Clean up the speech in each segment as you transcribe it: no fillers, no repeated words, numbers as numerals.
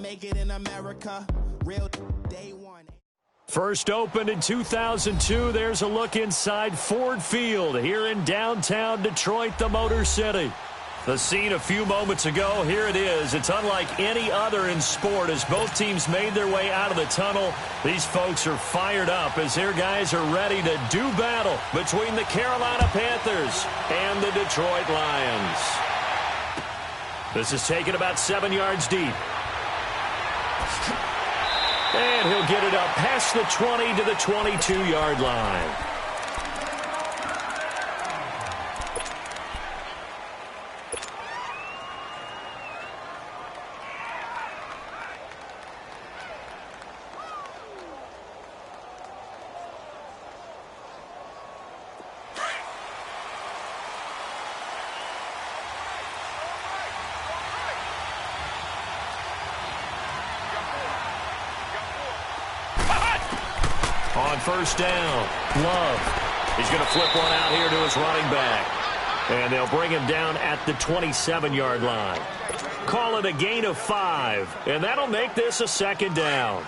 make it in America. Real day one. First opened in 2002, there's a look inside Ford Field here in downtown Detroit, the Motor City. The scene a few moments ago, here it is. It's unlike any other in sport as both teams made their way out of the tunnel. These folks are fired up as their guys are ready to do battle between the Carolina Panthers and the Detroit Lions. This is taken about 7 yards deep. And he'll get it up past the 20 to the 22-yard line. On first down, Love. He's going to flip one out here to his running back. And they'll bring him down at the 27-yard line. Call it a gain of 5, and that'll make this a second down.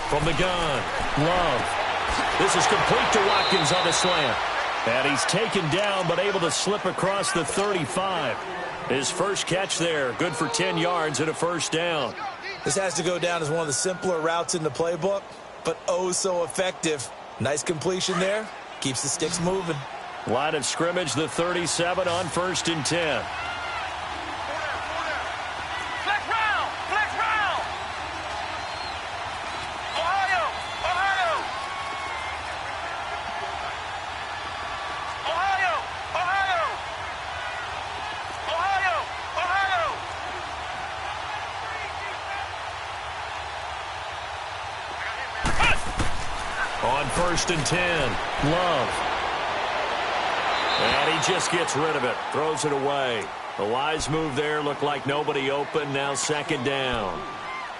From the gun, Love. This is complete to Watkins on the slant. And he's taken down but able to slip across the 35. His first catch there, good for 10 yards and a first down. This has to go down as one of the simpler routes in the playbook, but oh so effective. Nice completion there. Keeps the sticks moving. Line of scrimmage, the 37 on 1st and 10. On 1st and 10, Love. And he just gets rid of it, throws it away. A wise move there, looked like nobody open, now second down.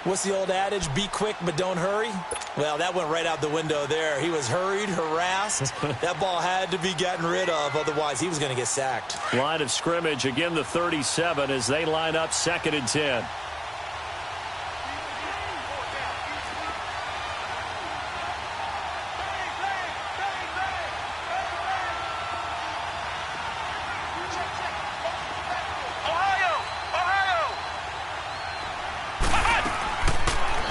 What's the old adage, be quick but don't hurry? Well, that went right out the window there. He was hurried, harassed. That ball had to be gotten rid of, otherwise he was going to get sacked. Line of scrimmage, again the 37 as they line up 2nd and 10.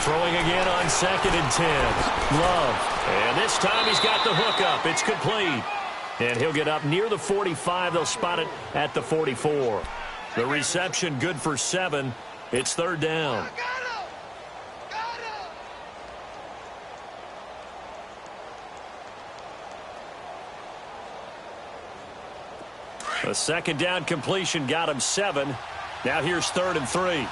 Throwing again on 2nd and 10. Love. And this time he's got the hook up. It's complete. And he'll get up near the 45. They'll spot it at the 44. The reception good for 7. It's 3rd down. A second down completion got him 7. Now here's 3rd and 3.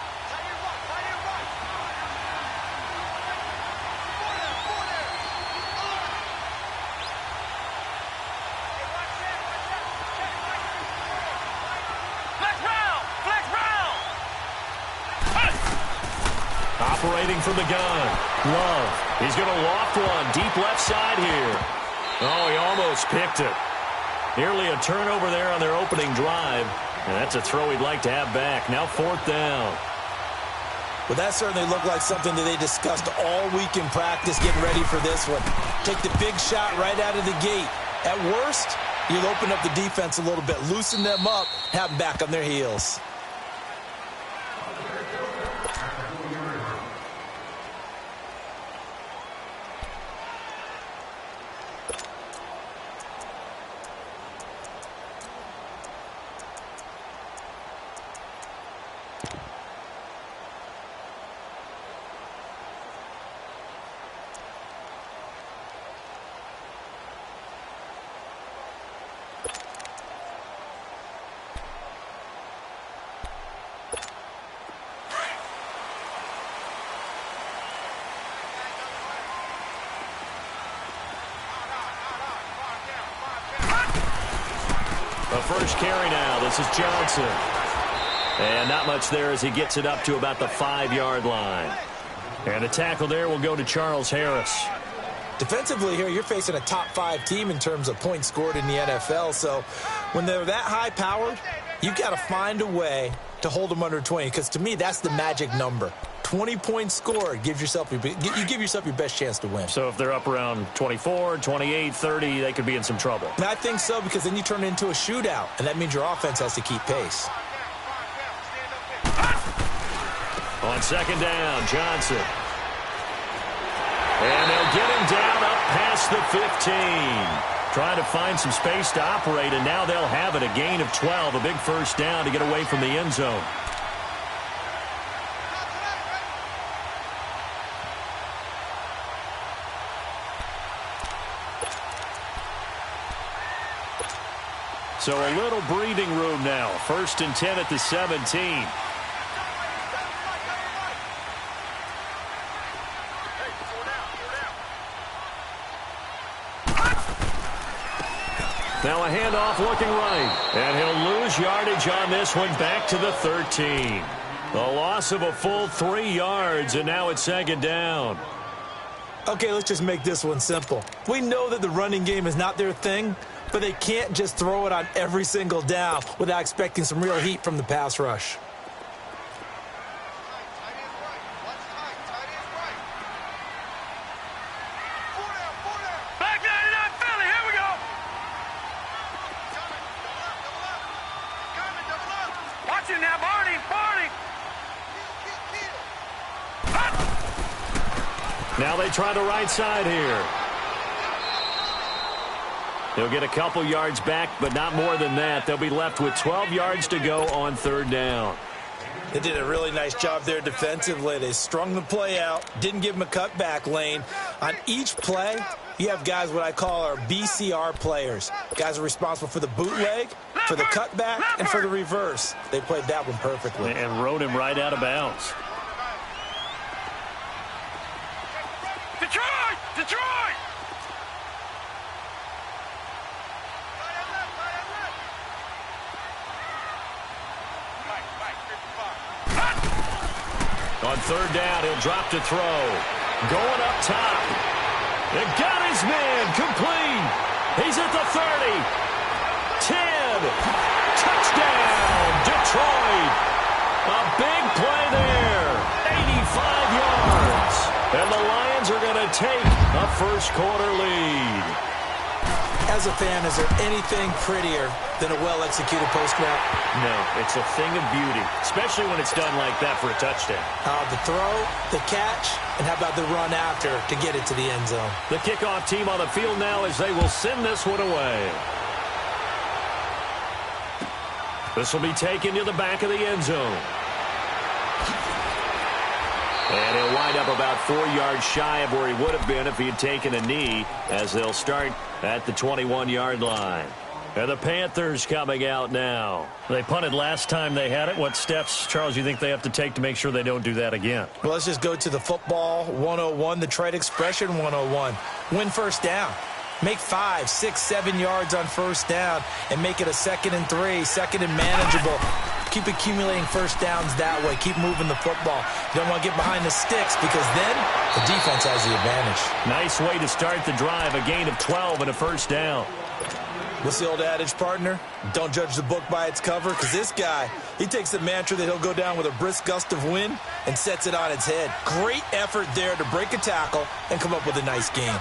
Operating from the gun. Love. He's going to loft one deep left side here. Oh, he almost picked it. Nearly a turnover there on their opening drive. And that's a throw he'd like to have back. Now 4th down. Well, that certainly looked like something that they discussed all week in practice getting ready for this one. Take the big shot right out of the gate. At worst, you'll open up the defense a little bit, loosen them up, have them back on their heels. A first carry now. This is Johnson. And not much there as he gets it up to about the 5-yard line. And a tackle there will go to Charles Harris. Defensively here, you're facing a top 5 team in terms of points scored in the NFL. So when they're that high-powered, you've got to find a way to hold them under 20. Because to me, that's the magic number. 20 points scored, you give yourself your best chance to win. So if they're up around 24, 28, 30, they could be in some trouble. And I think so, because then you turn it into a shootout, and that means your offense has to keep pace. On second down, Johnson. And they'll get him down up past the 15. Trying to find some space to operate, and now they'll have it. A gain of 12, a big first down to get away from the end zone. So a little breathing room now. 1st and 10 at the 17. Now a handoff looking right. And he'll lose yardage on this one back to the 13. A loss of a full 3 yards, and now it's second down. Okay, let's just make this one simple. We know that the running game is not their thing, but they can't just throw it on every single down without expecting some real heat from the pass rush. Now they try the right side here. They'll get a couple yards back, but not more than that. They'll be left with 12 yards to go on 3rd down. They did a really nice job there defensively. They strung the play out, didn't give them a cutback lane. On each play, you have guys what I call our BCR players. Guys are responsible for the bootleg, for the cutback, and for the reverse. They played that one perfectly. And rode him right out of bounds. Detroit! On 3rd down, he'll drop to throw. Going up top. They got his man complete. He's at the 30. 10. Touchdown, Detroit. A big play there. 85 yards. And the Lions are going to take a first-quarter lead. As a fan, is there anything prettier than a well-executed post route? No, it's a thing of beauty, especially when it's done like that for a touchdown. The throw, the catch, and how about the run after to get it to the end zone? The kickoff team on the field now as they will send this one away. This will be taken to the back of the end zone. And he'll wind up about 4 yards shy of where he would have been if he had taken a knee, as they'll start at the 21-yard line. And the Panthers coming out now. They punted last time they had it. What steps, Charles, you think they have to take to make sure they don't do that again? Well, let's just go to the football 101, the trade expression 101. Win first down. Make 5, 6, 7 yards on first down and make it a 2nd and 3, 2nd and manageable. Keep accumulating first downs that way. Keep moving the football. You don't want to get behind the sticks because then the defense has the advantage. Nice way to start the drive. A gain of 12 and a first down. What's the old adage, partner? Don't judge the book by its cover, because this guy, he takes the mantra that he'll go down with a brisk gust of wind and sets it on its head. Great effort there to break a tackle and come up with a nice game.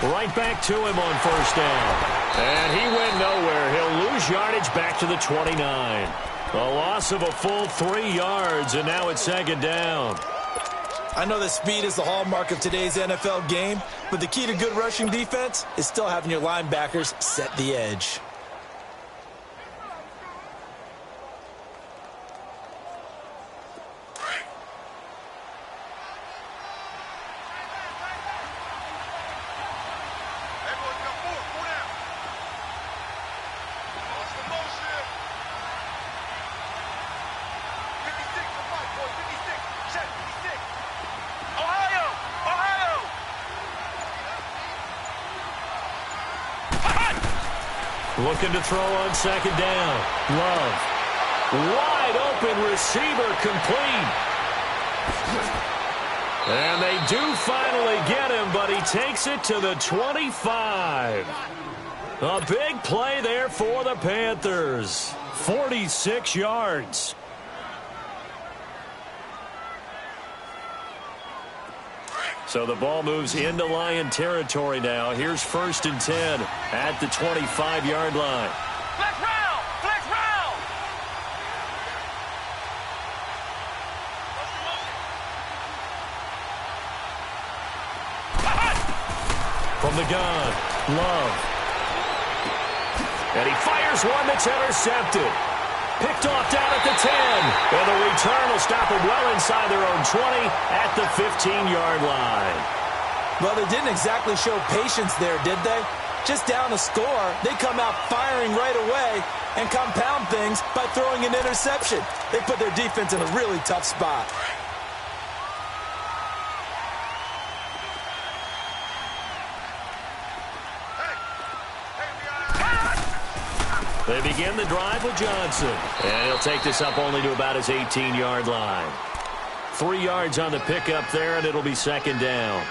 Right back to him on first down. And he went nowhere. He'll lose yardage back to the 29. A loss of a full 3 yards, and now it's 2nd down. I know that speed is the hallmark of today's NFL game, but the key to good rushing defense is still having your linebackers set the edge. Set. Looking to throw on second down. Love. Wide open receiver complete. And they do finally get him, but he takes it to the 25. A big play there for the Panthers. 46 yards. So the ball moves into Lion territory now. Here's 1st and 10 at the 25-yard line. Flex round! Flex round! From the gun, Love. And he fires one that's intercepted. Picked off down at the 10. And the return will stop him well inside their own 20 at the 15-yard line. Well, they didn't exactly show patience there, did they? Just down a score, they come out firing right away and compound things by throwing an interception. They put their defense in a really tough spot. They begin the drive with Johnson. And he'll take this up only to about his 18-yard line. 3 yards on the pickup there, and it'll be second down.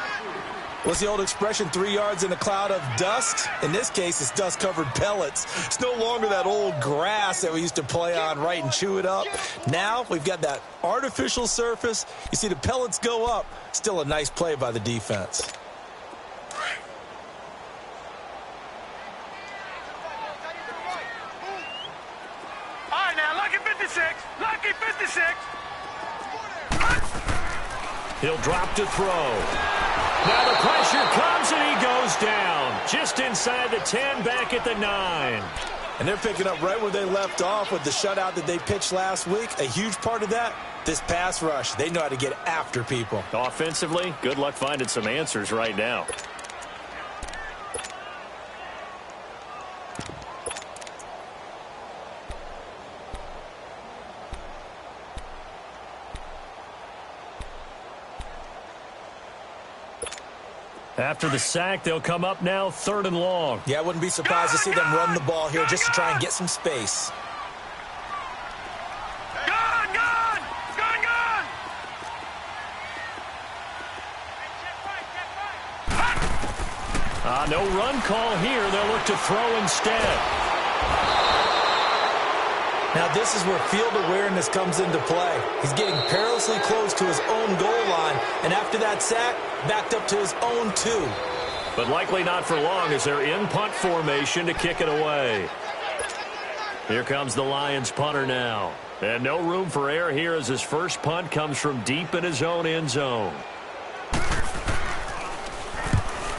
What's the old expression, 3 yards in a cloud of dust? In this case, it's dust-covered pellets. It's no longer that old grass that we used to play on, right, and chew it up. Now we've got that artificial surface. You see the pellets go up. Still a nice play by the defense. Lucky 56. He'll drop to throw. Now the pressure comes and he goes down. Just inside the 10, back at the 9. And they're picking up right where they left off with the shutout that they pitched last week. A huge part of that, this pass rush. They know how to get after people. Offensively, good luck finding some answers right now. After the sack, they'll come up now 3rd and long. Yeah, I wouldn't be surprised to see them run the ball here just to try and get some space. Gun! Gun! Gun! Gun! No run call here. They'll look to throw instead. Now this is where field awareness comes into play. He's getting perilously close to his own goal line, and after that sack, backed up to his own 2. But likely not for long as they're in punt formation to kick it away. Here comes the Lions punter now. And no room for error here as his first punt comes from deep in his own end zone.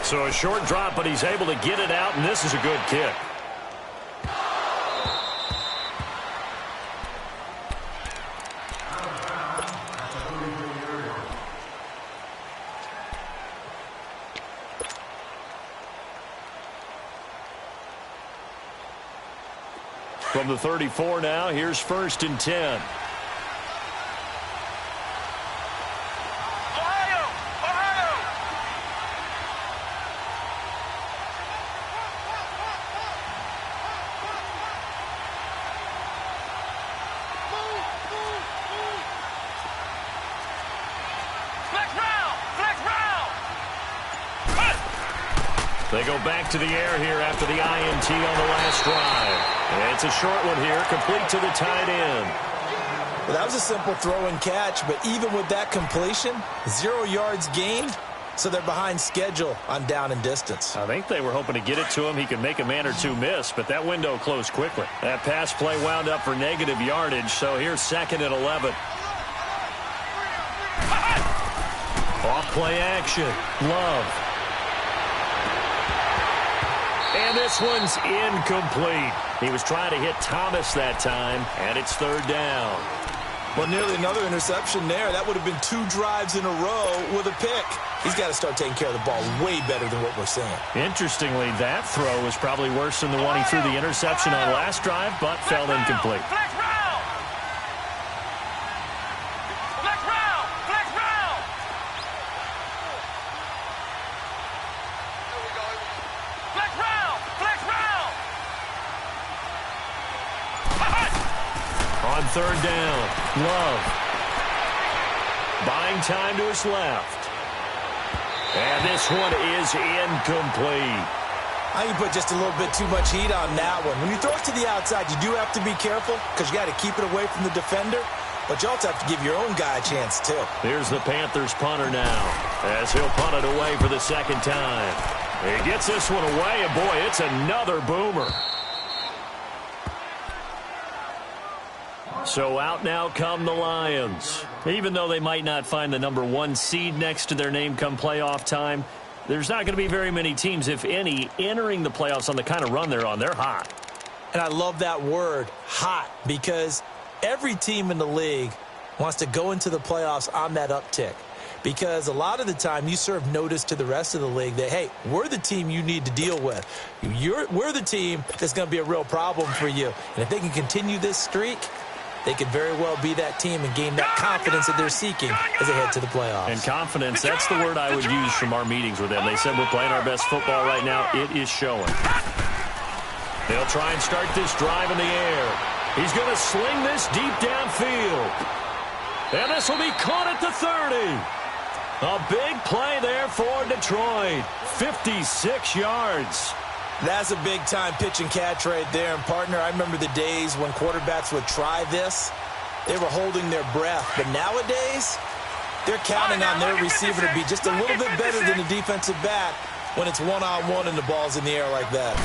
So a short drop, but he's able to get it out, and this is a good kick. From the 34 now, here's 1st and 10. Ohio! Ohio! Flex round! Flex round! They go back to the air here after the INT on the last drive. And it's a short one here, complete to the tight end. Well, that was a simple throw and catch, but even with that completion, 0 yards gained, so they're behind schedule on down and distance. I think they were hoping to get it to him. He could make a man or two miss, but that window closed quickly. That pass play wound up for negative yardage, so here's 2nd and 11. Off play action. Love. And this one's incomplete. He was trying to hit Thomas that time, and it's 3rd down. Well, nearly another interception there. That would have been 2 drives in a row with a pick. He's got to start taking care of the ball way better than what we're seeing. Interestingly, that throw was probably worse than the one he threw the interception on last drive, but fell incomplete. Flex round! Flex round! Flex round! Flex round! Flex round! On third down, Love. Buying time to his left. And this one is incomplete. I think you put just a little bit too much heat on that one. When you throw it to the outside, you do have to be careful because you got to keep it away from the defender. But you also have to give your own guy a chance, too. Here's the Panthers punter now as he'll punt it away for the second time. He gets this one away, and boy, it's another boomer. So out now come the Lions. Even though they might not find the number 1 seed next to their name come playoff time, there's not going to be very many teams, if any, entering the playoffs on the kind of run they're on. They're hot. And I love that word, hot, because every team in the league wants to go into the playoffs on that uptick. Because a lot of the time you serve notice to the rest of the league that, hey, we're the team you need to deal with. We're the team that's going to be a real problem for you. And if they can continue this streak, they could very well be that team and gain that confidence that they're seeking as they head to the playoffs. And confidence, that's the word I would use from our meetings with them. They said we're playing our best football right now. It is showing. They'll try and start this drive in the air. He's going to sling this deep downfield. And this will be caught at the 30. A big play there for Detroit. 56 yards. That's a big-time pitch and catch right there. And, partner, I remember the days when quarterbacks would try this. They were holding their breath. But nowadays, they're counting on their receiver to be just a little bit better than the defensive back when it's one-on-one and the ball's in the air like that.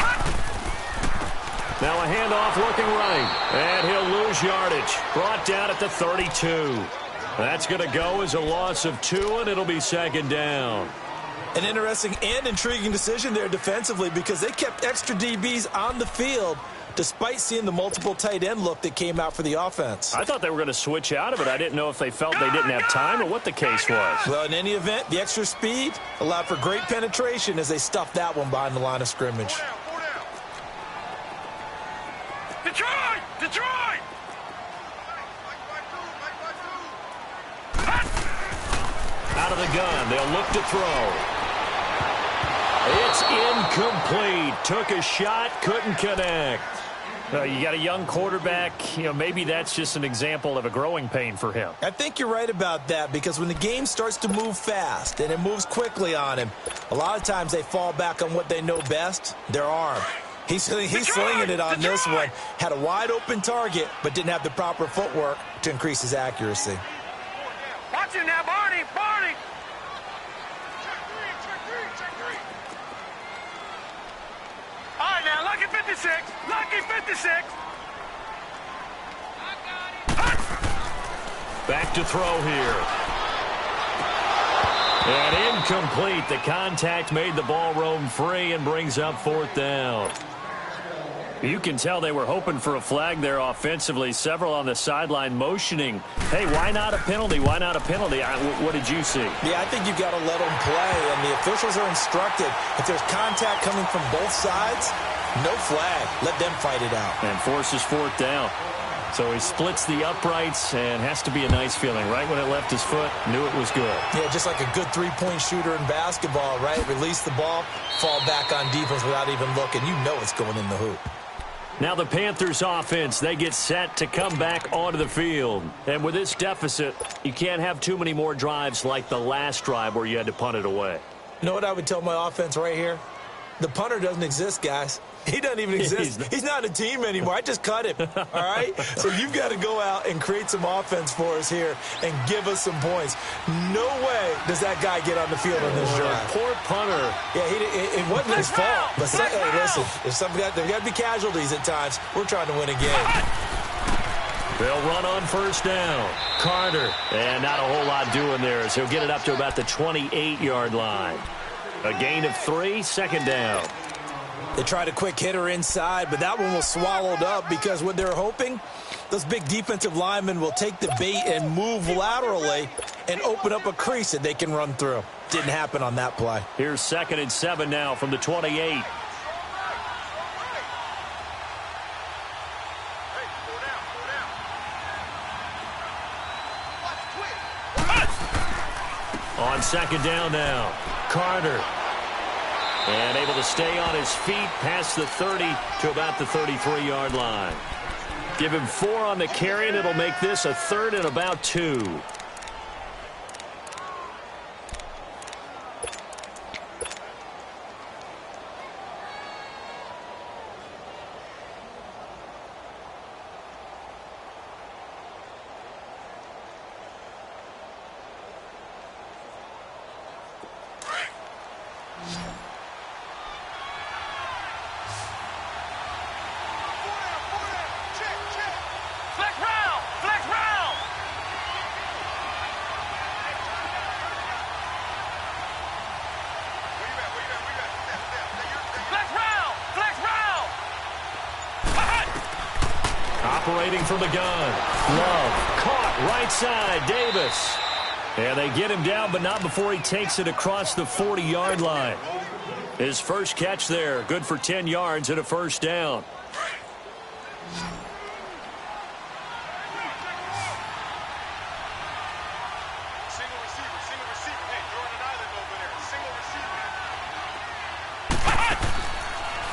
Now a handoff looking right. And he'll lose yardage. Brought down at the 32. That's going to go as a loss of 2, and it'll be second down. An interesting and intriguing decision there defensively because they kept extra DBs on the field despite seeing the multiple tight end look that came out for the offense. I thought they were going to switch out of it. I didn't know if they felt they didn't have time or what the case was. Well, in any event, the extra speed allowed for great penetration as they stuffed that one behind the line of scrimmage. Detroit! Detroit! Out of the gun, they'll look to throw. It's incomplete. Took a shot, couldn't connect. You got a young quarterback. Maybe that's just an example of a growing pain for him. I think you're right about that because when the game starts to move fast and it moves quickly on him, a lot of times they fall back on what they know best, their arm. He's slinging it on this one. Had a wide open target, but didn't have the proper footwork to increase his accuracy. Watch it now, Barney! Barney! All right, now, lucky 56. Lucky 56. Back to throw here. And incomplete. The contact made the ball roam free and brings up fourth down. You can tell they were hoping for a flag there offensively. Several on the sideline motioning. Hey, why not a penalty? Why not a penalty? What did you see? Yeah, I think you've got to let them play, and the officials are instructed. If there's contact coming from both sides, no flag. Let them fight it out. And forces fourth down. So he splits the uprights and has to be a nice feeling. Right when it left his foot, knew it was good. Yeah, just like a good three-point shooter in basketball, right? Release the ball, fall back on defense without even looking. You know it's going in the hoop. Now the Panthers offense, they get set to come back onto the field. And with this deficit, you can't have too many more drives like the last drive where you had to punt it away. You know what I would tell my offense right here? The punter doesn't exist, guys. He doesn't even exist. He's not a team anymore. I just cut him, all right? So you've got to go out and create some offense for us here and give us some points. No way does that guy get on the field on this drive. Poor punter. Yeah, it wasn't his fault. But hey, listen, there's got to be casualties at times. We're trying to win a game. They'll run on first down. Carter. And not a whole lot doing there as he'll get it up to about the 28-yard line. A gain of 3, second down. They tried a quick hitter inside, but that one was swallowed up because what they're hoping, those big defensive linemen will take the bait and move laterally and open up a crease that they can run through. Didn't happen on that play. Here's 2nd and 7 now from the 28. On second down now, Carter. And able to stay on his feet past the 30 to about the 33-yard line. Give him 4 on the carry, and it'll make this a 3rd and about 2. Operating from the gun. Love caught right side. Davis. And they get him down, but not before he takes it across the 40-yard line. His first catch there. Good for 10 yards and a first down. Single receiver. Hey, you're on an island over there. Single receiver.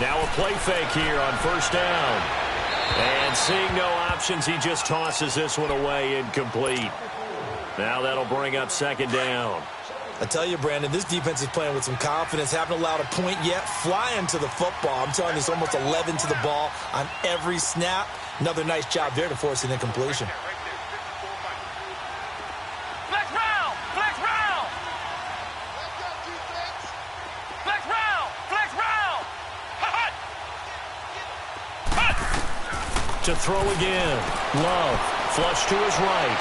Now a play fake here on first down. And seeing no options, he just tosses this one away incomplete. Now that'll bring up second down. I tell you, Brandon, this defense is playing with some confidence. Haven't allowed a point yet. Flying to the football. I'm telling you, it's almost 11 to the ball on every snap. Another nice job there to force an incompletion. Flex round! Flex round! Flex round! Flex round! To throw again. Love. Flush to his right.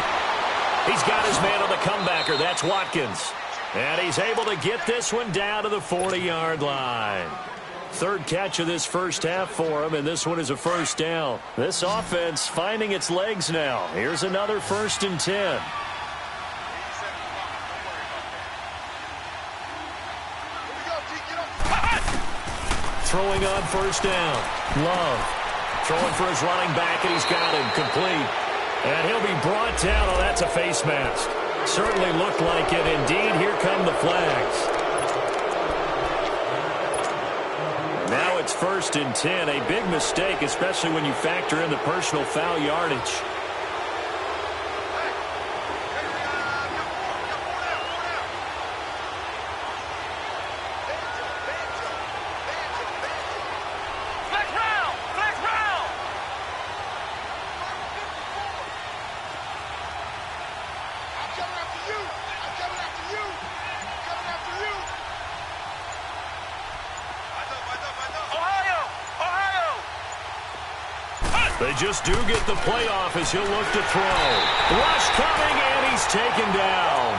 He's got his man on the comebacker. That's Watkins. And he's able to get this one down to the 40-yard line. Third catch of this first half for him, and this one is a first down. This offense finding its legs now. Here's another 1st and 10. Throwing on first down. Love. Throwing for his running back, and he's got him complete. And he'll be brought down. Oh, that's a face mask. Certainly looked like it. Indeed, here come the flags. Now it's 1st and 10. A big mistake, especially when you factor in the personal foul yardage. They just do get the playoff as he'll look to throw. Rush coming, and he's taken down.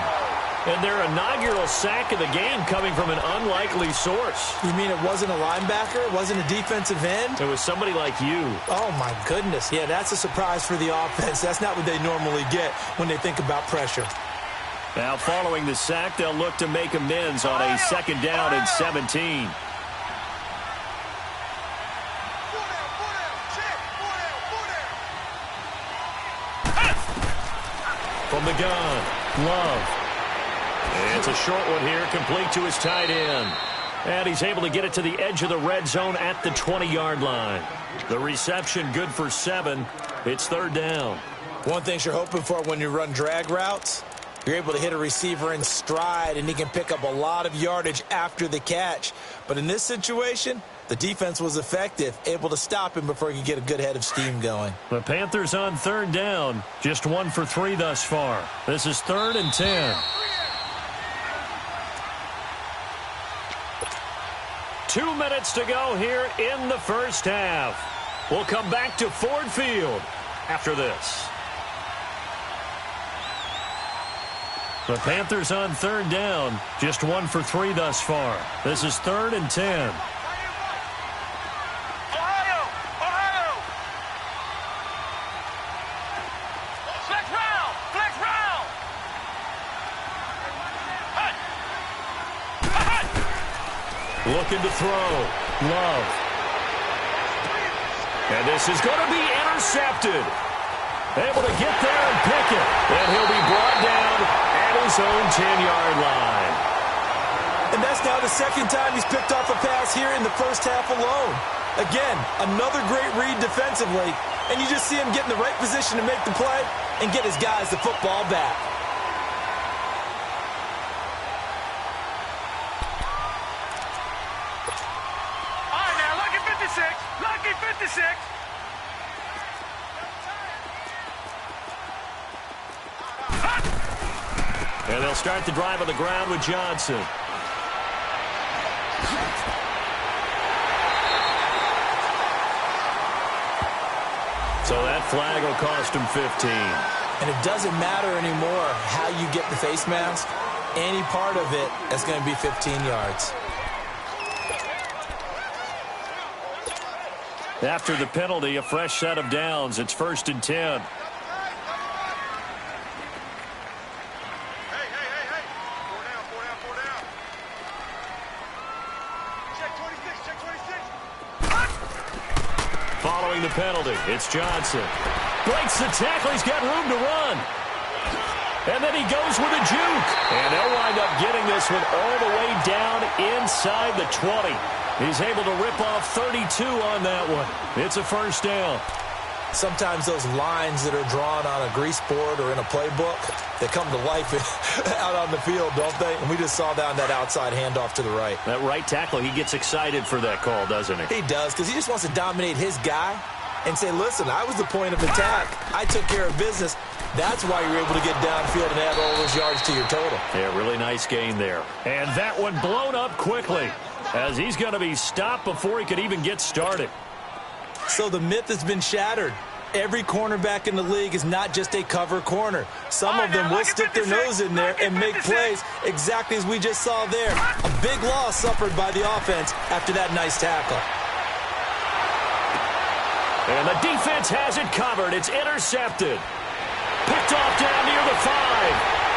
And their inaugural sack of the game coming from an unlikely source. You mean it wasn't a linebacker? It wasn't a defensive end? It was somebody like you. Oh, my goodness. Yeah, that's a surprise for the offense. That's not what they normally get when they think about pressure. Now, following the sack, they'll look to make amends on a 2nd down and 17. From the gun, Love. It's a short one here, complete to his tight end. And he's able to get it to the edge of the red zone at the 20-yard line. The reception good for 7. It's 3rd down. One thing you're hoping for when you run drag routes, you're able to hit a receiver in stride, and he can pick up a lot of yardage after the catch. But in this situation, the defense was effective, able to stop him before he could get a good head of steam going. The Panthers on 3rd down, just 1 for 3 thus far. This is 3rd and 10. 2 minutes to go here in the first half. We'll come back to Ford Field after this. The Panthers on 3rd down, just 1 for 3 thus far. This is 3rd and 10. Looking to throw. Love. And this is going to be intercepted. Able to get there and pick it. And he'll be brought down at his own 10-yard line. And that's now the 2nd time he's picked off a pass here in the first half alone. Again, another great read defensively, and you just see him get in the right position to make the play and get his guys the football back. All right, now, lucky 56. Lucky 56. And they'll start the drive on the ground with Johnson. So that flag will cost him 15. And it doesn't matter anymore how you get the face mask. Any part of it is going to be 15 yards. After the penalty, a fresh set of downs. It's 1st and 10. Following the penalty, it's Johnson. Breaks the tackle. He's got room to run. And then he goes with a juke. And they'll wind up getting this one all the way down inside the 20. He's able to rip off 32 on that one. It's a first down. Sometimes those lines that are drawn on a grease board or in a playbook, they come to life out on the field, don't they? And we just saw that on that outside handoff to the right. That right tackle, he gets excited for that call, doesn't he? He does, because he just wants to dominate his guy and say, listen, I was the point of attack. I took care of business. That's why you're able to get downfield and add all those yards to your total. Yeah, really nice gain there. And that one blown up quickly as he's going to be stopped before he could even get started. So the myth has been shattered. Every cornerback in the league is not just a cover corner. Some of them will stick their nose in there and make plays exactly as we just saw there. A big loss suffered by the offense after that nice tackle. And the defense has it covered. It's intercepted. Picked off down near the 5.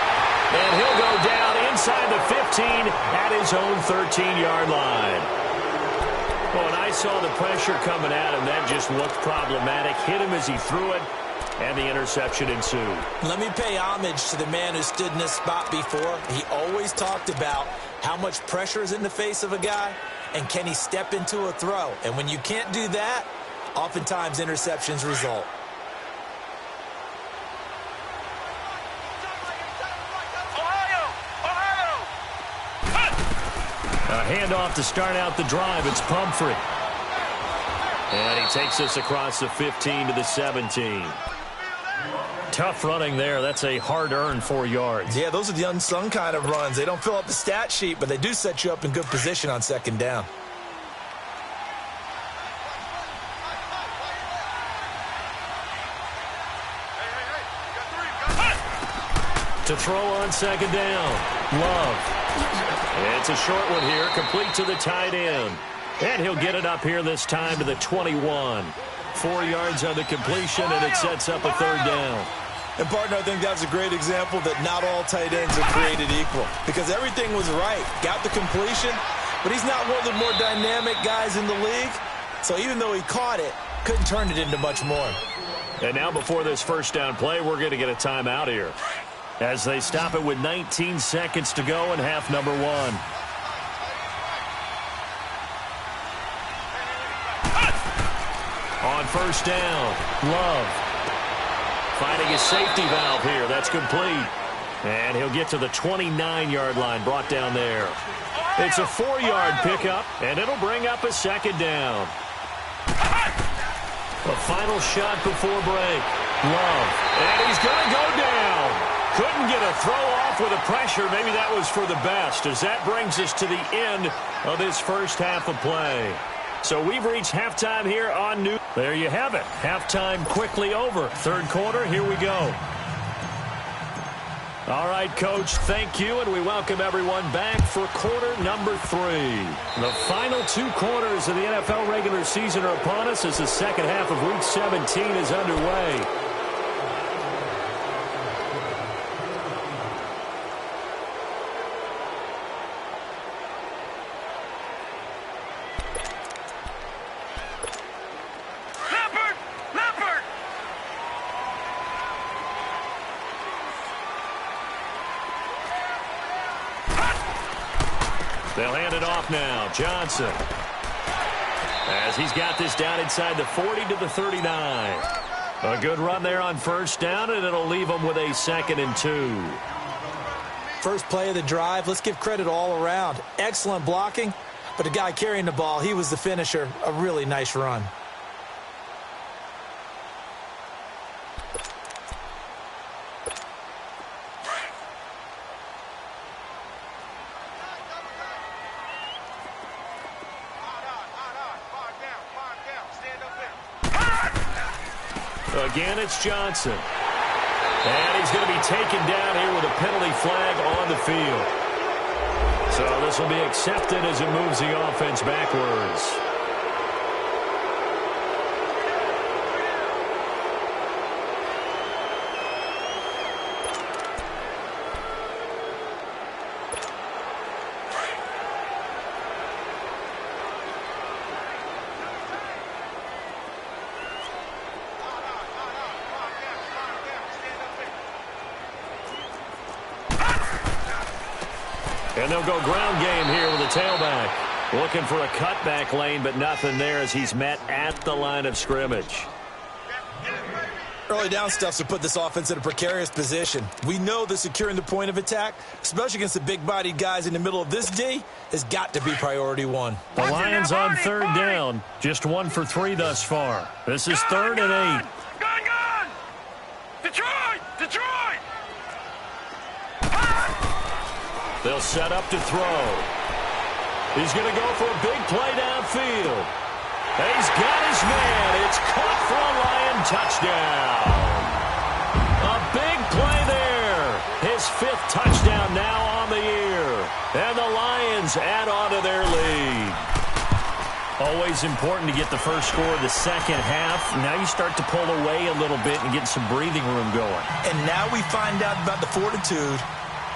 And he'll go down inside the 15 at his own 13-yard line. Well, when I saw the pressure coming at him, that just looked problematic. Hit him as he threw it, and the interception ensued. Let me pay homage to the man who stood in this spot before. He always talked about how much pressure is in the face of a guy, and can he step into a throw. And when you can't do that, oftentimes interceptions result. A handoff to start out the drive. It's Pumphrey. And he takes this across the 15 to the 17. Tough running there. That's a hard-earned 4 yards. Yeah, those are the unsung kind of runs. They don't fill up the stat sheet, but they do set you up in good position on second down. To throw on second down. Love. It's a short one here, complete to the tight end. And he'll get it up here this time to the 21. 4 yards on the completion, and it sets up a third down. And, partner, I think that's a great example that not all tight ends are created equal. Because everything was right. Got the completion, but he's not one of the more dynamic guys in the league. So even though he caught it, couldn't turn it into much more. And now before this first down play, we're going to get a timeout here, as they stop it with 19 seconds to go in half number 1. On first down, Love. Finding his safety valve here. That's complete. And he'll get to the 29-yard line, brought down there. It's a 4-yard pickup, and it'll bring up a second down. A final shot before break. Love. And he's going to go down. Couldn't get a throw off with the pressure. Maybe that was for the best, as that brings us to the end of this first half of play. So we've reached halftime here on New. There you have it. Halftime quickly over. Third quarter, here we go. All right, Coach, thank you, and we welcome everyone back for quarter number 3. The final 2 quarters of the NFL regular season are upon us as the second half of Week 17 is underway. They'll hand it off now. Johnson. as he's got this down inside the 40 to the 39. A good run there on first down, and it'll leave him with a 2nd and 2. First play of the drive, let's give credit all around. Excellent blocking, but the guy carrying the ball, he was the finisher. A really nice run. Again, it's Johnson. And he's going to be taken down here with a penalty flag on the field. So this will be accepted as it moves the offense backwards. And they'll go ground game here with a tailback. Looking for a cutback lane, but nothing there as he's met at the line of scrimmage. Early down stuffs to put this offense in a precarious position. We know that securing the point of attack, especially against the big-bodied guys in the middle of this D, has got to be priority one. The Lions on 3rd down. Just 1 for 3 thus far. This is 3rd and 8. Gone! Detroit! They'll set up to throw. He's going to go for a big play downfield. He's got his man. It's caught for a Lion touchdown. A big play there. His 5th touchdown now on the year. And the Lions add on to their lead. Always important to get the first score of the second half. Now you start to pull away a little bit and get some breathing room going. And now we find out about the fortitude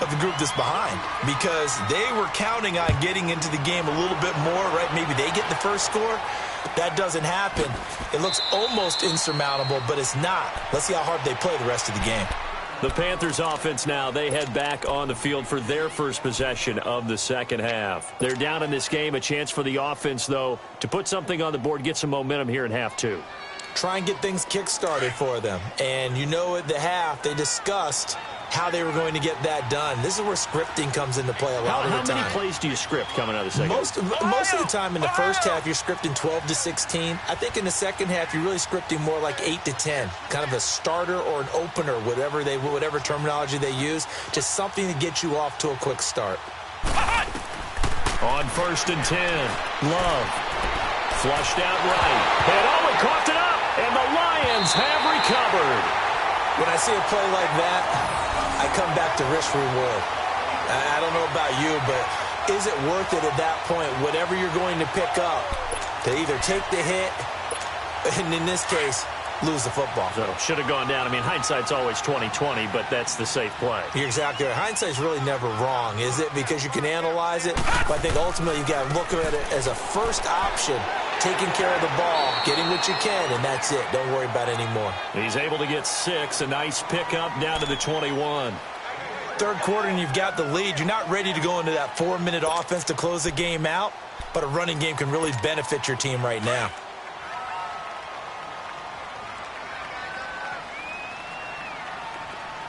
of the group that's behind, because they were counting on getting into the game a little bit more, right? Maybe they get the first score. That doesn't happen. It looks almost insurmountable, but it's not. Let's see how hard they play the rest of the game. The Panthers offense now, they head back on the field for their first possession of the second half. They're down in this game. A chance for the offense, though, to put something on the board, get some momentum here in half 2. Try and get things kick-started for them. And you know at the half, they discussed how they were going to get that done. This is where scripting comes into play a lot of the time. How many plays do you script coming out of the second? Most of the time in the first half, you're scripting 12 to 16. I think in the second half, you're really scripting more like 8 to 10. Kind of a starter or an opener, whatever terminology they use. Just something to get you off to a quick start. On 1st and 10, Love. Flushed out right. And he coughed it up. And the Lions have recovered. When I see a play like that, I come back to risk-reward. I don't know about you, but is it worth it at that point, whatever you're going to pick up, to either take the hit, and in this case, lose the football? So should have gone down. I mean, hindsight's always 20/20, but that's the safe play. You're exactly right. Hindsight's really never wrong, is it? Because you can analyze it, but I think ultimately you got to look at it as a first option, taking care of the ball, getting what you can, and that's it. Don't worry about it anymore. He's able to get 6, a nice pickup down to the 21. Third quarter and you've got the lead. You're not ready to go into that 4-minute offense to close the game out, but a running game can really benefit your team right now.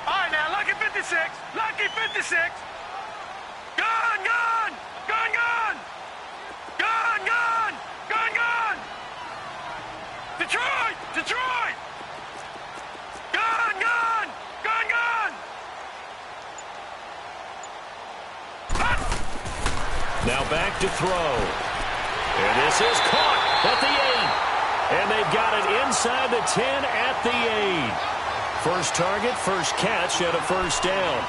All right, now, lucky 56. Lucky 56. Gone! Gone! Gone! Gone! Gone! Gone! Gone! Gone! Detroit! Detroit! Gone! Gone! Gone! Gone! Now back to throw. And this is caught at the 8. And they've got it inside the 10 at the 8. First target, first catch, and a first down.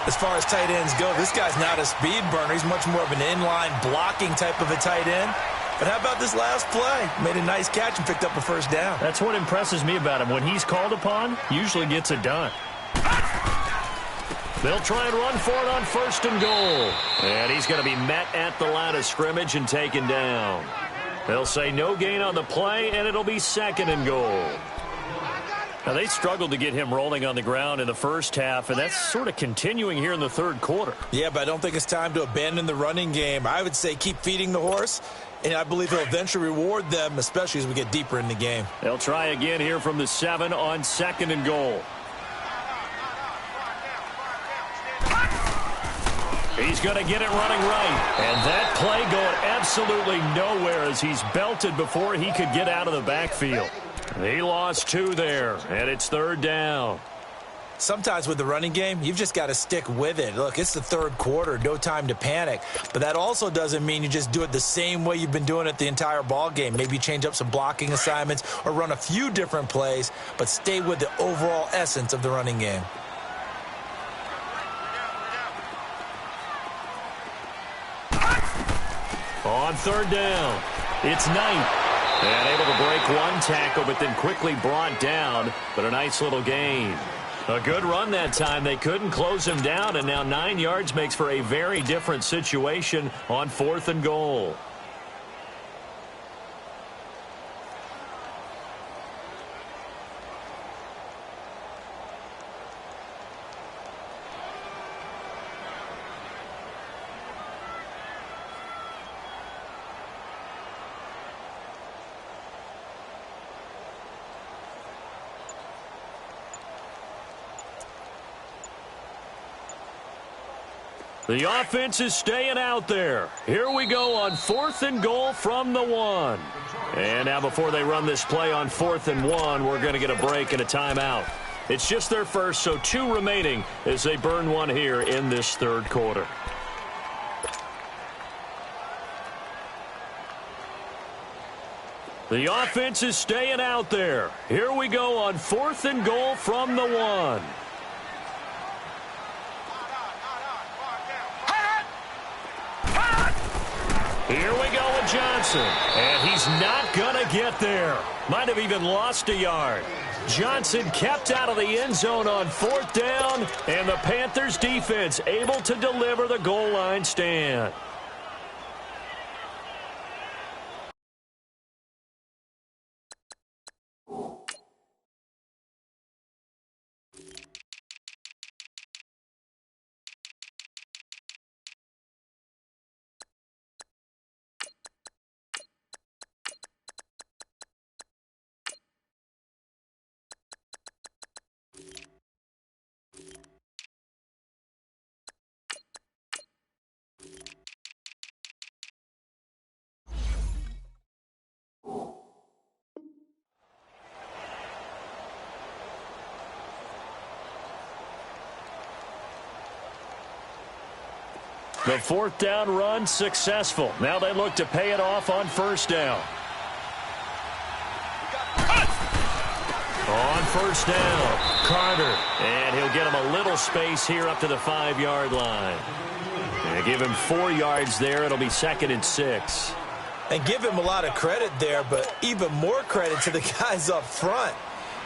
As far as tight ends go, this guy's not a speed burner. He's much more of an inline blocking type of a tight end. But how about this last play? Made a nice catch and picked up a first down. That's what impresses me about him. When he's called upon, usually gets it done. They'll try and run for it on 1st and goal. And he's going to be met at the line of scrimmage and taken down. They'll say no gain on the play, and it'll be 2nd and goal. Now, they struggled to get him rolling on the ground in the first half, and that's sort of continuing here in the third quarter. Yeah, but I don't think it's time to abandon the running game. I would say keep feeding the horse, and I believe he'll eventually reward them, especially as we get deeper in the game. They'll try again here from the 7 on 2nd and goal. He's going to get it running right. And that play going absolutely nowhere as he's belted before he could get out of the backfield. He lost 2 there, and it's 3rd down. Sometimes with the running game, you've just got to stick with it. Look, it's the third quarter, no time to panic. But that also doesn't mean you just do it the same way you've been doing it the entire ball game. Maybe change up some blocking assignments or run a few different plays, but stay with the overall essence of the running game. On 3rd down, it's Knight. And able to break one tackle, but then quickly brought down. But a nice little gain. A good run that time. They couldn't close him down, and now 9 yards makes for a very different situation on 4th and goal. The offense is staying out there. Here we go on 4th and goal from the 1. And now before they run this play on 4th and 1, we're going to get a break and a timeout. It's just their first, so 2 remaining as they burn one here in this third quarter. The offense is staying out there. Here we go on 4th and goal from the 1. Here we go with Johnson, and he's not going to get there. Might have even lost a yard. Johnson kept out of the end zone on 4th down, and the Panthers defense able to deliver the goal line stand. The 4th down run successful. Now they look to pay it off on 1st down. On 1st down, Carter. And he'll get him a little space here up to the 5-yard line. And give him 4 yards there. It'll be 2nd and 6. And give him a lot of credit there, but even more credit to the guys up front.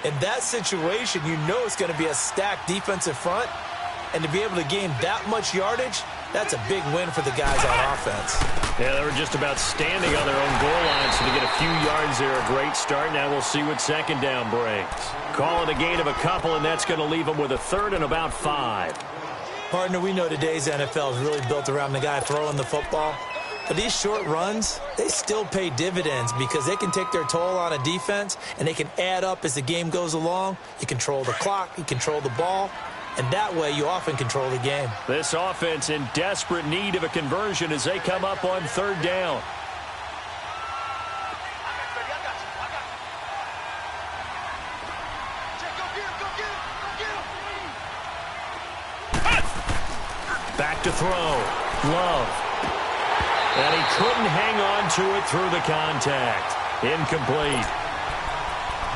In that situation, you know it's going to be a stacked defensive front. And to be able to gain that much yardage, that's a big win for the guys on offense. Yeah, they were just about standing on their own goal line, so to get a few yards there, a great start. Now we'll see what 2nd down brings. Call it a gain of a couple, and that's going to leave them with a 3rd and about 5. Partner, we know today's NFL is really built around the guy throwing the football. But these short runs, they still pay dividends because they can take their toll on a defense, and they can add up as the game goes along. You control the clock, you control the ball. And that way, you often control the game. This offense in desperate need of a conversion as they come up on 3rd down. Back to throw. Love. And he couldn't hang on to it through the contact. Incomplete.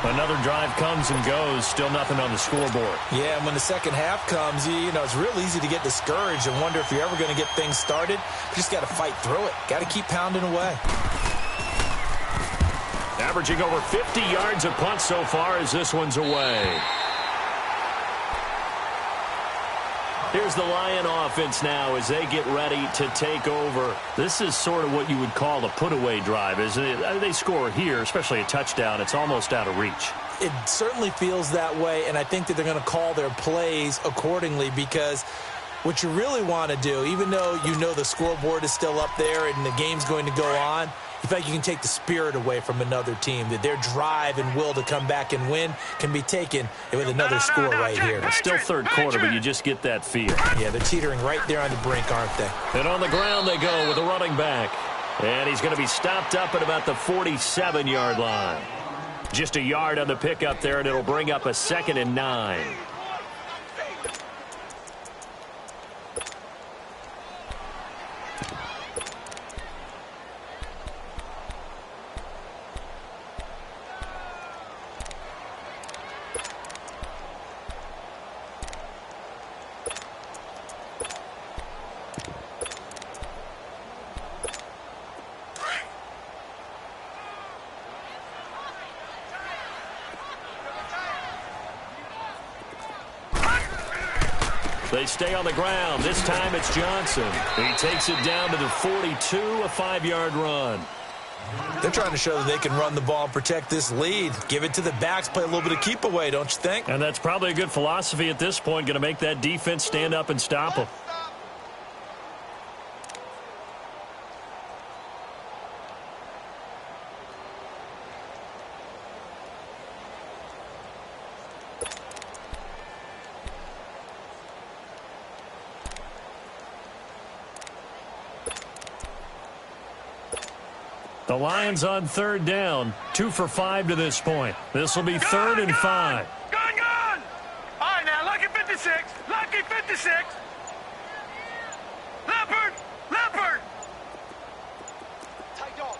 Another drive comes and goes, still nothing on the scoreboard. Yeah, and when the second half comes, you know, it's real easy to get discouraged and wonder if you're ever going to get things started. You just got to fight through it. Got to keep pounding away. Averaging over 50 yards a punt so far as this one's away. Here's the Lion offense now as they get ready to take over. This is sort of what you would call a put-away drive, isn't it? They score here, especially a touchdown. It's almost out of reach. It certainly feels that way, and I think that they're going to call their plays accordingly, because what you really want to do, even though you know the scoreboard is still up there and the game's going to go on, you feel like you can take the spirit away from another team, that their drive and will to come back and win can be taken with another score right here. It's still third quarter, but you just get that feel. Yeah, they're teetering right there on the brink, aren't they? And on the ground they go with a running back. And he's going to be stopped up at about the 47-yard line. Just a yard on the pickup there, and it'll bring up a 2nd and 9. They stay on the ground. This time it's Johnson. He takes it down to the 42, a 5-yard run. They're trying to show that they can run the ball and protect this lead. Give it to the backs, play a little bit of keep away, don't you think? And that's probably a good philosophy at this point, going to make that defense stand up and stop them. The Lions on 3rd down, 2 for 5 to this point. This will be 3rd and 5. Gone! All right, now, lucky 56. Lucky 56. Leopard! Tight dog.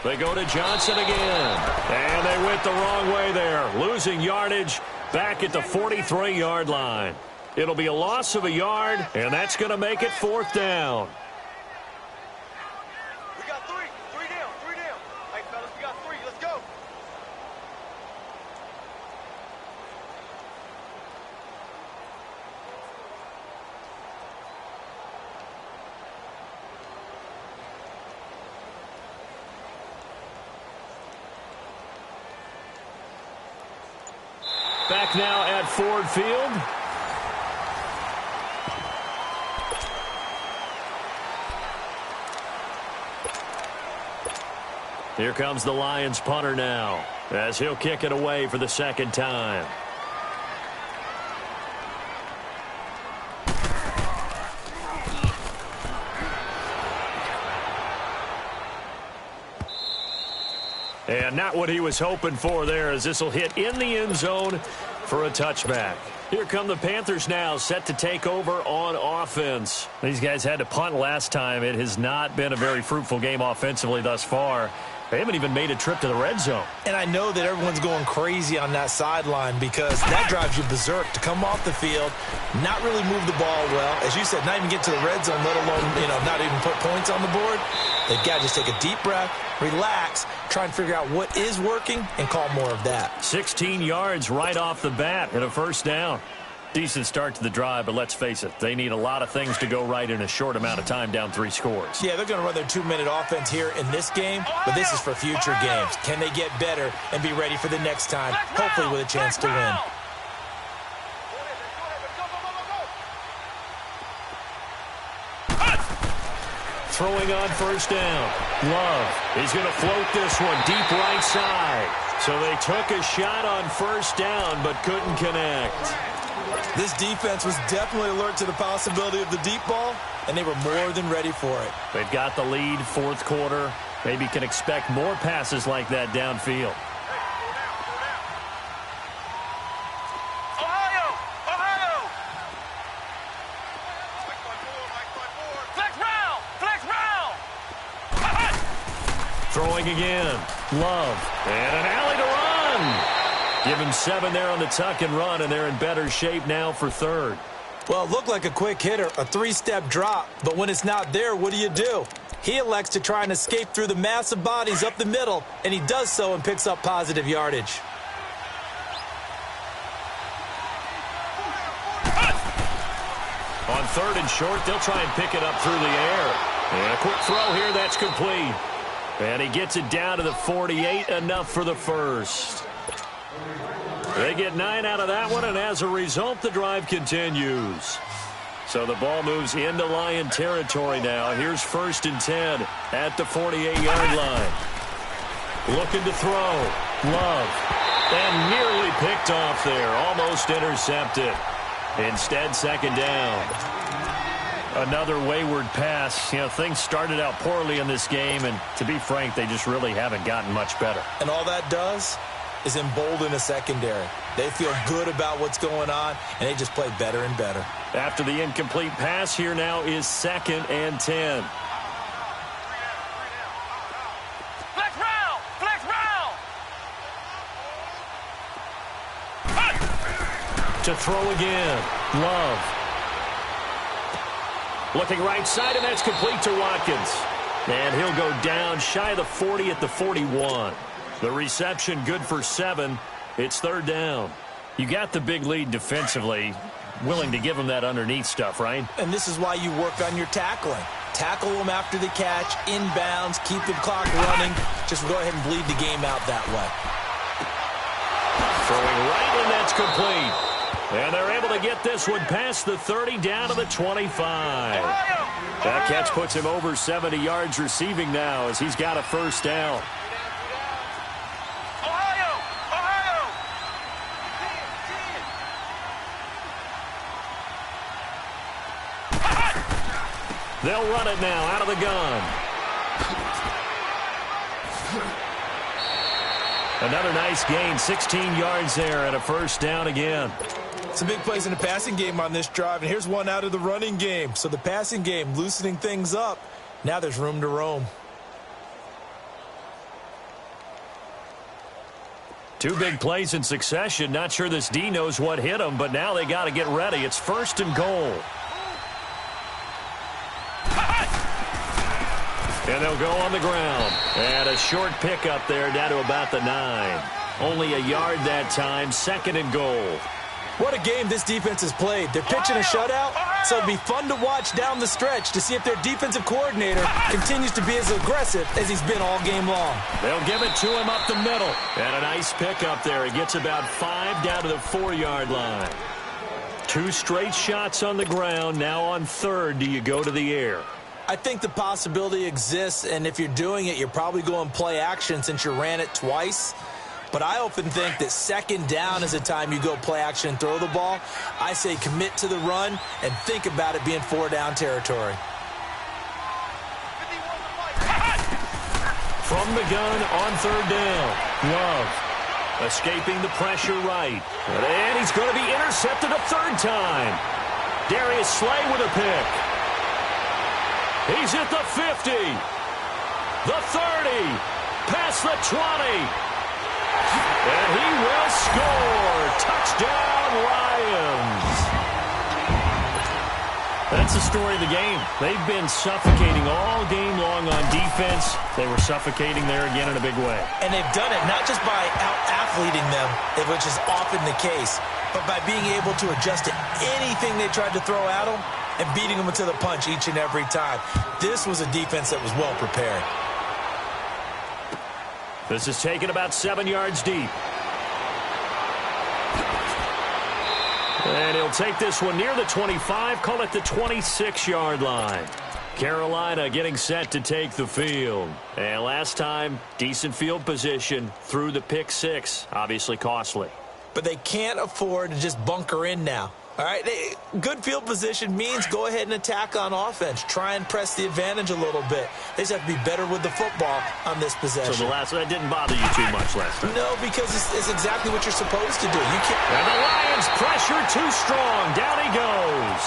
They go to Johnson again. And they went the wrong way there. Losing yardage back at the 43-yard line. It'll be a loss of a yard, and that's going to make it 4th down. We got 3 down. All right, fellas, we got 3. Let's go. Back now at Ford Field. Here comes the Lions punter now, as he'll kick it away for the 2nd time. And not what he was hoping for there, as this will hit in the end zone for a touchback. Here come the Panthers now, set to take over on offense. These guys had to punt last time. It has not been a very fruitful game offensively thus far. They haven't even made a trip to the red zone. And I know that everyone's going crazy on that sideline, because that drives you berserk to come off the field, not really move the ball well. As you said, not even get to the red zone, let alone, not even put points on the board. They've got to just take a deep breath, relax, try and figure out what is working, and call more of that. 16 yards right off the bat and a 1st down. Decent start to the drive, but let's face it, they need a lot of things to go right in a short amount of time, down 3 scores. Yeah, they're going to run their 2-minute offense here in this game, but this is for future games. Can they get better and be ready for the next time, hopefully with a chance to win? Throwing on 1st down. Love. He's going to float this one deep right side. So they took a shot on 1st down, but couldn't connect. This defense was definitely alert to the possibility of the deep ball, and they were more than ready for it. They've got the lead, 4th quarter. Maybe can expect more passes like that downfield. Ohio! Flex round! Throwing again. Love. And an alley to run. Give him 7 there on the tuck and run, and they're in better shape now for 3rd. Well, it looked like a quick hitter, a 3-step drop, but when it's not there, what do? He elects to try and escape through the massive bodies up the middle, and he does so and picks up positive yardage. On 3rd and short, they'll try and pick it up through the air. And a quick throw here, that's complete. And he gets it down to the 48, enough for the first. They get 9 out of that one, and as a result, the drive continues. So the ball moves into Lion territory now. Here's 1st and 10 at the 48-yard line. Looking to throw. Love. And nearly picked off there. Almost intercepted. Instead, 2nd down. Another wayward pass. You know, things started out poorly in this game, and to be frank, they just really haven't gotten much better. And all that does is embolden the secondary. They feel good about what's going on, and they just play better and better. After the incomplete pass, here now is 2nd and 10. Flex round! Flex round! To throw again. Love. Looking right side, and that's complete to Watkins. And he'll go down shy of the 40 at the 41. The reception good for 7. It's 3rd down. You got the big lead defensively. Willing to give them that underneath stuff, right? And this is why you work on your tackling. Tackle them after the catch, inbounds, keep the clock running. Just go ahead and bleed the game out that way. Throwing right, and that's complete. And they're able to get this one past the 30 down to the 25. That catch puts him over 70 yards receiving now as he's got a 1st down. They'll run it now out of the gun. Another nice gain, 16 yards there and a 1st down again. Some big plays in the passing game on this drive, and here's one out of the running game. So the passing game loosening things up. Now there's room to roam. 2 big plays in succession. Not sure this D knows what hit him, but now they got to get ready. It's 1st and goal. And they'll go on the ground. And a short pickup there down to about the 9. Only a yard that time, 2nd and goal. What a game this defense has played. They're pitching a shutout, so it'll be fun to watch down the stretch to see if their defensive coordinator continues to be as aggressive as he's been all game long. They'll give it to him up the middle. And a nice pickup there. He gets about 5 down to the 4-yard line. 2 straight shots on the ground. Now on 3rd, do you go to the air? I think the possibility exists, and if you're doing it, you're probably going play action since you ran it twice. But I often think that 2nd down is the time you go play action and throw the ball. I say commit to the run and think about it being 4-down territory. From the gun on 3rd down. Love escaping the pressure right. And he's going to be intercepted a 3rd time. Darius Slay with a pick. He's at the 50. The 30. Past the 20. And he will score. Touchdown, Lions. That's the story of the game. They've been suffocating all game long on defense. They were suffocating there again in a big way. And they've done it not just by out-athleting them, which is often the case, but by being able to adjust to anything they tried to throw at them and beating them to the punch each and every time. This was a defense that was well prepared. This is taken about 7 yards deep. And he'll take this one near the 25, call it the 26-yard line. Carolina getting set to take the field. And last time, decent field position through the pick 6, obviously costly. But they can't afford to just bunker in now. All right, good field position means go ahead and attack on offense. Try and press the advantage a little bit. They just have to be better with the football on this possession. So that didn't bother you too much last time? No, because it's exactly what you're supposed to do. You can't. And the Lions pressure too strong. Down he goes.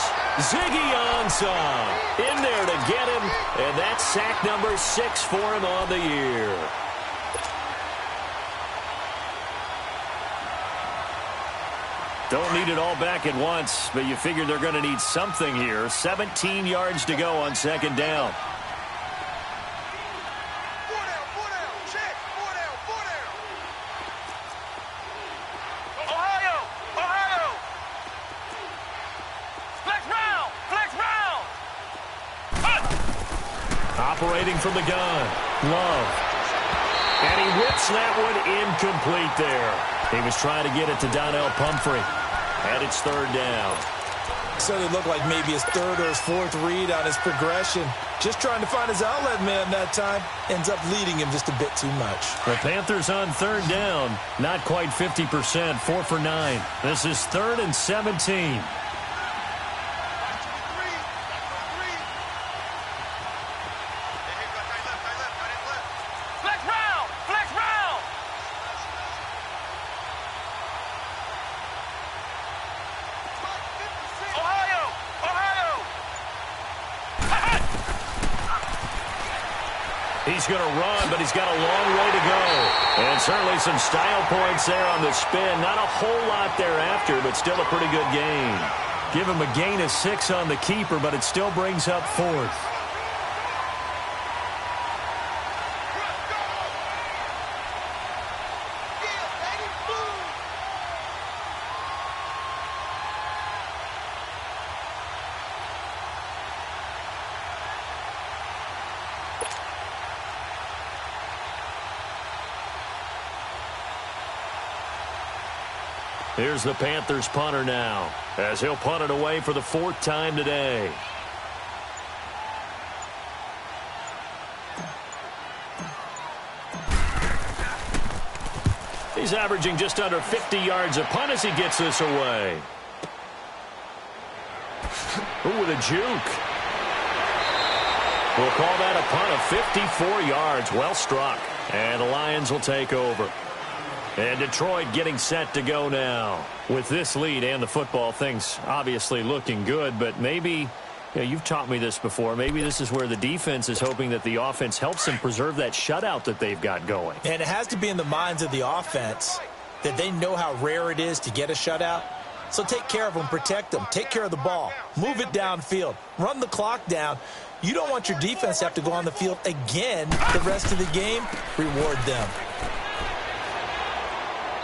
Ziggy Ansah in there to get him, and that's sack number 6 for him on the year. Don't need it all back at once, but you figure they're going to need something here. 17 yards to go on 2nd down. Operating from the gun. Love. And he whips that one incomplete there. He was trying to get it to Donnell Pumphrey. And it's third down. So it looked like maybe his third or his fourth read on his progression. Just trying to find his outlet man that time. Ends up leading him just a bit too much. The Panthers on third down. Not quite 50%. 4 for 9. This is 3rd and 17. He's going to run, but he's got a long way to go. And certainly some style points there on the spin. Not a whole lot thereafter, but still a pretty good gain. Give him a gain of 6 on the keeper, but it still brings up 4th. Here's the Panthers punter now, as he'll punt it away for the 4th time today. He's averaging just under 50 yards a punt as he gets this away. Ooh, with a juke. We'll call that a punt of 54 yards. Well struck. And the Lions will take over. And Detroit getting set to go now. With this lead and the football, things obviously looking good, but maybe, you've taught me this before, maybe this is where the defense is hoping that the offense helps them preserve that shutout that they've got going. And it has to be in the minds of the offense that they know how rare it is to get a shutout. So take care of them, protect them, take care of the ball, move it downfield, run the clock down. You don't want your defense to have to go on the field again the rest of the game. Reward them.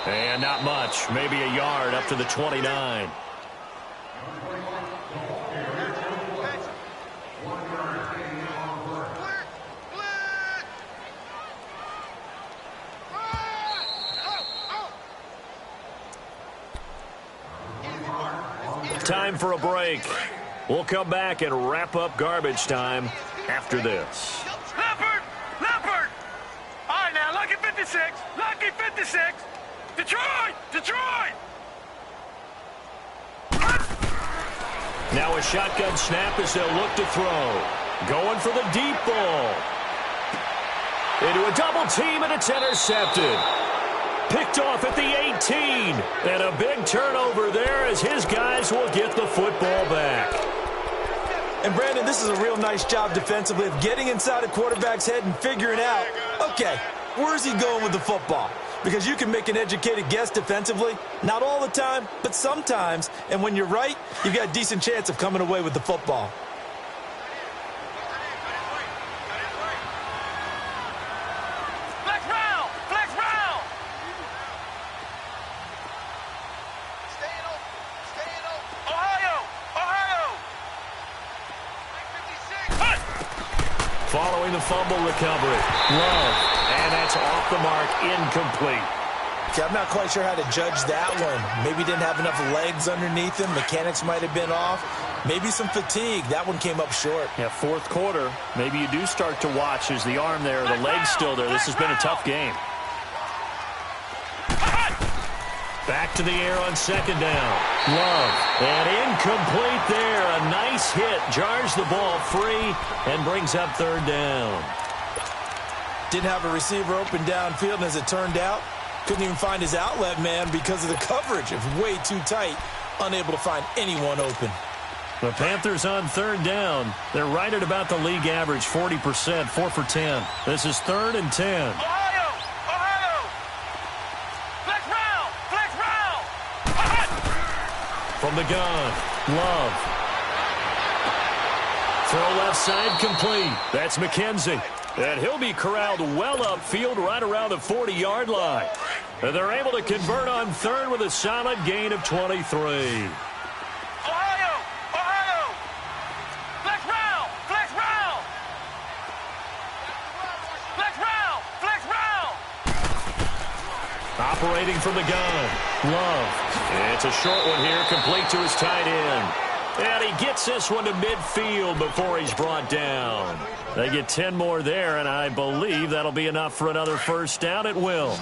And not much, maybe a yard up to the 29. Time for a break. We'll come back and wrap up garbage time after this. Leopard! Leopard! All right, now, lucky 56. Lucky 56. Detroit! Detroit! Now a shotgun snap as they'll look to throw. Going for the deep ball. Into a double team, and it's intercepted. Picked off at the 18. And a big turnover there as his guys will get the football back. And, Brandon, this is a real nice job defensively of getting inside a quarterback's head and figuring out, okay, where's he going with the football? Because you can make an educated guess defensively. Not all the time, but sometimes. And when you're right, you've got a decent chance of coming away with the football. Flex round! Flex round! Staying open! Ohio! Ohio! 56! Following the fumble recovery. Love. And that's off the mark, incomplete. Okay, I'm not quite sure how to judge that one. Maybe didn't have enough legs underneath him. Mechanics might have been off. Maybe some fatigue. That one came up short. Yeah, 4th quarter. Maybe you do start to watch as the arm there, the leg's still there. This has been a tough game. Back to the air on 2nd down. Love. And incomplete there. A nice hit. Jars the ball free and brings up 3rd down. Didn't have a receiver open downfield, and as it turned out, couldn't even find his outlet man because of the coverage. It was way too tight, unable to find anyone open. The Panthers on 3rd down. They're right at about the league average, 40%, 4 for 10. This is 3rd and 10. Ohio! Ohio! Flex round! Flex round! From the gun, Love. Throw left side complete. That's McKenzie. And he'll be corralled well upfield right around the 40-yard line. And they're able to convert on 3rd with a solid gain of 23. Ohio! Ohio! Flex round! Flex round! Flex Operating from the gun. Love. It's a short one here, complete to his tight end. And he gets this one to midfield before he's brought down. They get 10 more there, and I believe that'll be enough for another first down. It will.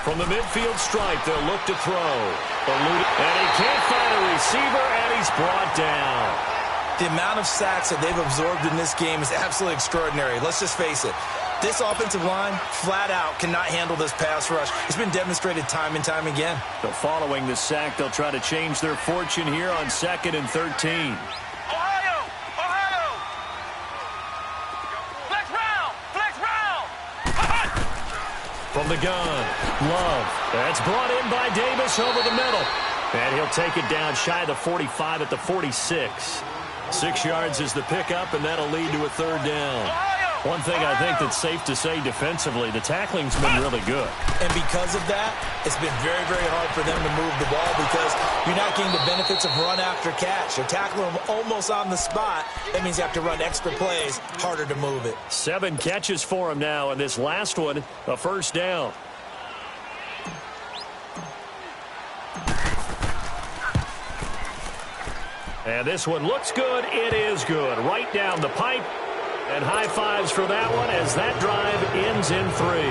From the midfield stripe, they'll look to throw. And he can't find a receiver, and he's brought down. The amount of sacks that they've absorbed in this game is absolutely extraordinary. Let's just face it. This offensive line, flat out, cannot handle this pass rush. It's been demonstrated time and time again. So following the sack, they'll try to change their fortune here on 2nd and 13. From the gun, Love. That's brought in by Davis over the middle. And he'll take it down shy of the 45 at the 46. 6 yards is the pickup, and that'll lead to a third down. One thing I think that's safe to say defensively, the tackling's been really good. And because of that, it's been very, very hard for them to move the ball because you're not getting the benefits of run after catch. You're tackling them almost on the spot. That means you have to run extra plays, harder to move it. 7 catches for him now, and this last one, a first down. And this one looks good. It is good. Right down the pipe. And high fives for that one as that drive ends in 3.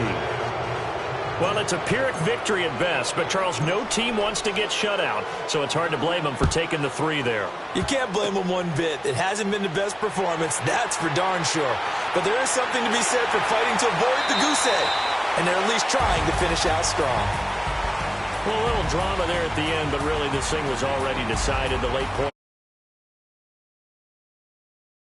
Well, it's a Pyrrhic victory at best, but, Charles, no team wants to get shut out, so it's hard to blame them for taking the 3 there. You can't blame them one bit. It hasn't been the best performance, that's for darn sure. But there is something to be said for fighting to avoid the goose egg, and they're at least trying to finish out strong. Well, a little drama there at the end, but really this thing was already decided. The late point.